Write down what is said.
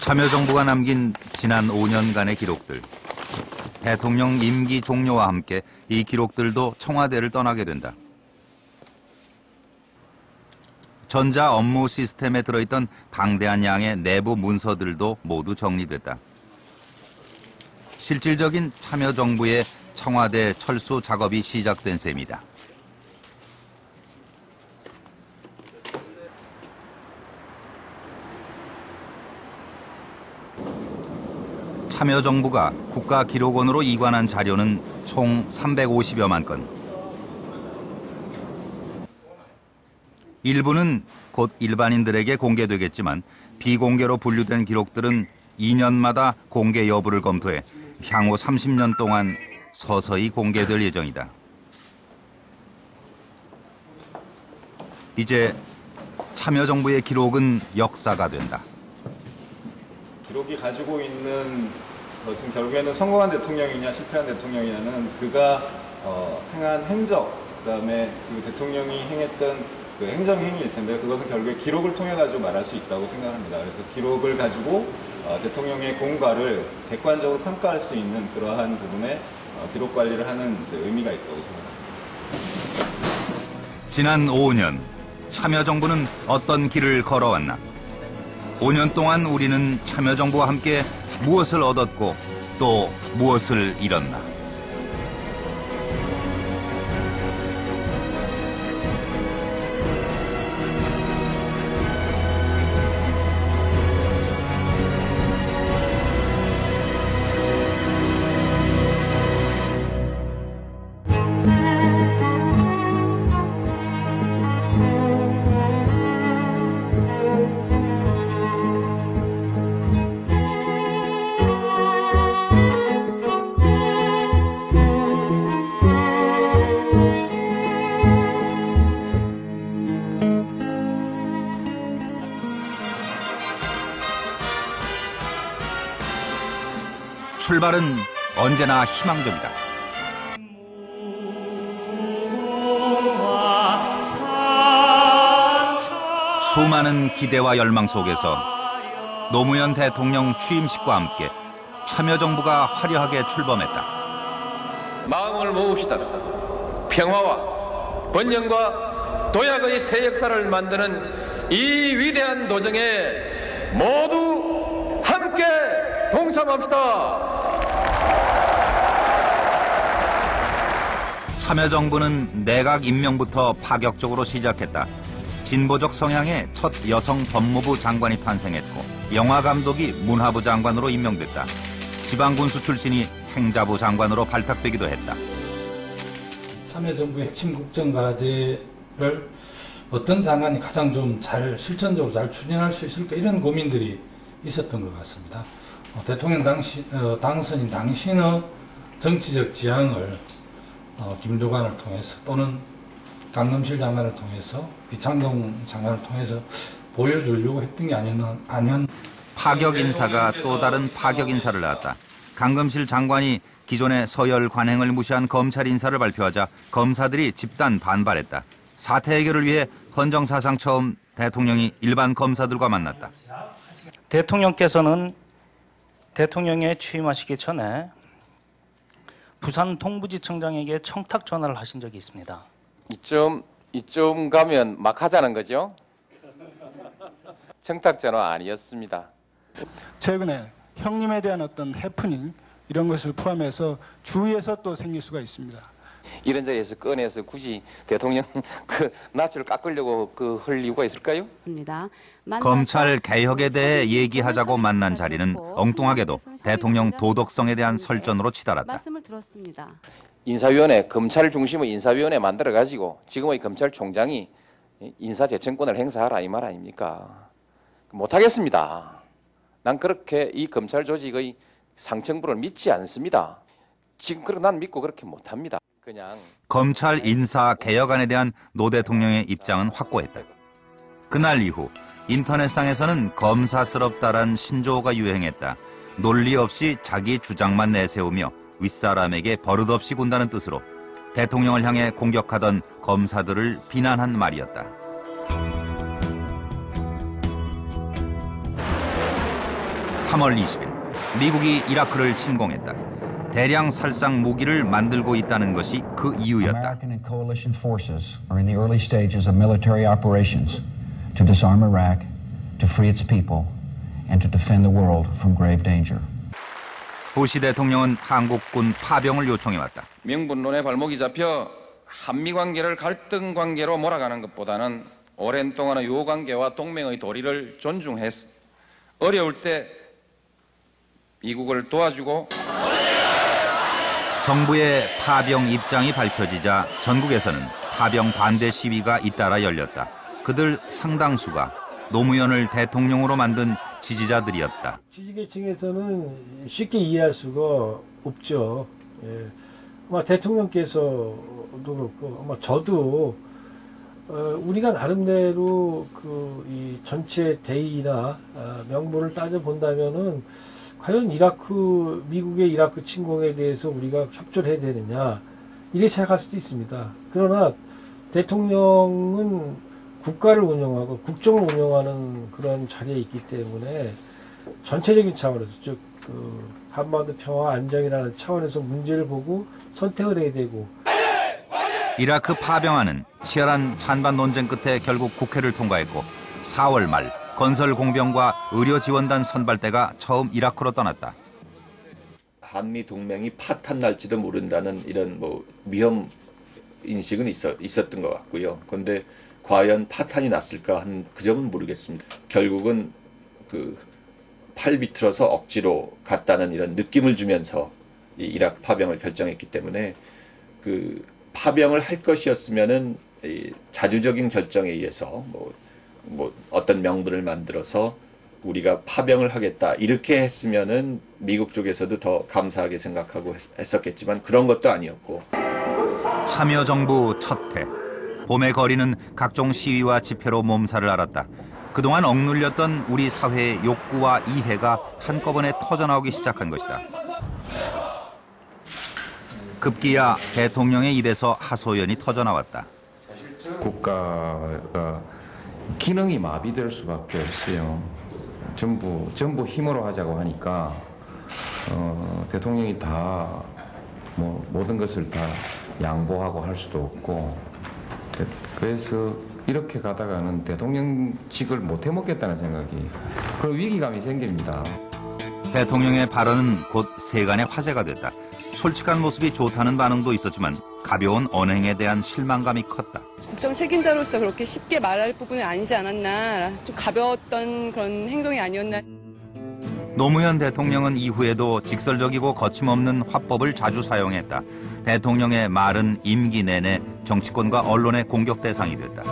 참여정부가 남긴 지난 5년간의 기록들. 대통령 임기 종료와 함께 이 기록들도 청와대를 떠나게 된다. 전자 업무 시스템에 들어있던 방대한 양의 내부 문서들도 모두 정리됐다. 실질적인 참여정부의 청와대 철수 작업이 시작된 셈이다. 참여정부가 국가기록원으로 이관한 자료는 총 350여만 건. 일부는 곧 일반인들에게 공개되겠지만 비공개로 분류된 기록들은 2년마다 공개 여부를 검토해 향후 30년 동안 서서히 공개될 예정이다. 이제 참여정부의 기록은 역사가 된다. 기록이 가지고 있는 것은 결국에는 성공한 대통령이냐 실패한 대통령이냐는 그가 행한 행적, 그다음에 그 대통령이 행했던 그 행정행위일 텐데 그것은 결국에 기록을 통해 가지고 말할 수 있다고 생각합니다. 그래서 기록을 가지고 대통령의 공과를 객관적으로 평가할 수 있는 그러한 부분에 기록 관리를 하는 의미가 있다고 생각합니다. 지난 5년 참여정부는 어떤 길을 걸어왔나? 5년 동안 우리는 참여정부와 함께 무엇을 얻었고 또 무엇을 잃었나? 출발은 언제나 희망적이다. 수많은 기대와 열망 속에서 노무현 대통령 취임식과 함께 참여정부가 화려하게 출범했다. 마음을 모읍시다. 평화와 번영과 도약의 새 역사를 만드는 이 위대한 도정에 모두 함께 동참합시다. 참여정부는 내각 임명부터 파격적으로 시작했다. 진보적 성향의 첫 여성 법무부 장관이 탄생했고 영화감독이 문화부 장관으로 임명됐다. 지방군수 출신이 행자부 장관으로 발탁되기도 했다. 참여정부의 핵심 국정과제를 어떤 장관이 가장 좀 실천적으로 잘 추진할 수 있을까 이런 고민들이 있었던 것 같습니다. 대통령 당선인 당신의 정치적 지향을 김두관을 통해서 또는 강금실 장관을 통해서 이창동 장관을 통해서 보여주려고 했던 게 아니었. 파격 인사가 또 다른 파격 인사를 낳았다. 강금실 장관이 기존의 서열 관행을 무시한 검찰 인사를 발표하자 검사들이 집단 반발했다. 사태 해결을 위해 헌정사상 처음 대통령이 일반 검사들과 만났다. 대통령께서는 대통령에 취임하시기 전에 부산 동부지청장에게 청탁 전화를 하신 적이 있습니다. 이쯤 가면 막 하자는 거죠? 청탁 전화 아니었습니다. 최근에 형님에 대한 어떤 해프닝 이런 것을 포함해서 주위에서 또 생길 수가 있습니다. 이런 자리에서 꺼내서 굳이 대통령 낯을 깎으려고 할 이유가 있을까요? 검찰 개혁에 대해 얘기하자고 만난 자리는 엉뚱하게도 대통령 도덕성에 대한 설전으로 치달았다. 인사위원회, 검찰 중심의 인사위원회 만들어가지고 지금의 검찰총장이 인사재청권을 행사하라 이 말 아닙니까? 못하겠습니다. 난 그렇게 이 검찰 조직의 상층부를 믿지 않습니다. 지금 난 믿고 그렇게 못합니다. 그냥 검찰 인사 개혁안에 대한 노 대통령의 입장은 확고했다. 그날 이후 인터넷상에서는 검사스럽다란 신조어가 유행했다. 논리 없이 자기 주장만 내세우며 윗사람에게 버릇없이 군다는 뜻으로 대통령을 향해 공격하던 검사들을 비난한 말이었다. 3월 20일 미국이 이라크를 침공했다. 대량 살상 무기를 만들고 있다는 것이 그 이유였다. American and coalition forces are in the early stages of military operations to disarm Iraq, to free its people, and to defend the world from grave danger. 부시 대통령은 한국군 파병을 요청해왔다. 명분론에 발목이 잡혀 한미 관계를 갈등 관계로 몰아가는 것보다는 오랜 동안의 요 관계와 동맹의 도리를 존중해서 어려울 때 미국을 도와주고 정부의 파병 입장이 밝혀지자 전국에서는 파병 반대 시위가 잇따라 열렸다. 그들 상당수가 노무현을 대통령으로 만든 지지자들이었다. 지지계층에서는 쉽게 이해할 수가 없죠. 예. 아마 대통령께서도 그렇고 아마 저도 우리가 나름대로 이 전체 대의나 명분을 따져 본다면은 과연 미국의 이라크 침공에 대해서 우리가 협조를 해야 되느냐 이렇게 생각할 수도 있습니다. 그러나 대통령은 국가를 운영하고 국정을 운영하는 그런 자리에 있기 때문에 전체적인 차원에서 즉 한반도 평화 안정이라는 차원에서 문제를 보고 선택을 해야 되고. 이라크 파병안은 치열한 찬반 논쟁 끝에 결국 국회를 통과했고 4월 말 건설 공병과 의료 지원단 선발대가 처음 이라크로 떠났다. 한미 동맹이 파탄 날지도 모른다는 이런 위험 인식은 있었던 것 같고요. 그런데 과연 파탄이 났을까 하는 그 점은 모르겠습니다. 결국은 팔 비틀어서 억지로 갔다는 이런 느낌을 주면서 이 이라크 파병을 결정했기 때문에 파병을 할 것이었으면은 이 자주적인 결정에 의해서 어떤 명분을 만들어서 우리가 파병을 하겠다 이렇게 했으면은 미국 쪽에서도 더 감사하게 생각하고 했었겠지만 그런 것도 아니었고. 참여정부 첫 해. 봄의 거리는 각종 시위와 집회로 몸살을 앓았다. 그동안 억눌렸던 우리 사회의 욕구와 이해가 한꺼번에 터져나오기 시작한 것이다. 급기야 대통령의 입에서 하소연이 터져나왔다. 국가가 기능이 마비될 수밖에 없어요. 전부 힘으로 하자고 하니까 대통령이 다 모든 것을 다 양보하고 할 수도 없고 그래서 이렇게 가다가는 대통령직을 못 해먹겠다는 생각이 그런 위기감이 생깁니다. 대통령의 발언은 곧 세간의 화제가 됐다. 솔직한 모습이 좋다는 반응도 있었지만 가벼운 언행에 대한 실망감이 컸다. 국정 책임자로서 그렇게 쉽게 말할 부분은 아니지 않았나, 좀 가벼웠던 그런 행동이 아니었나. 노무현 대통령은 이후에도 직설적이고 거침없는 화법을 자주 사용했다. 대통령의 말은 임기 내내 정치권과 언론의 공격 대상이 됐다.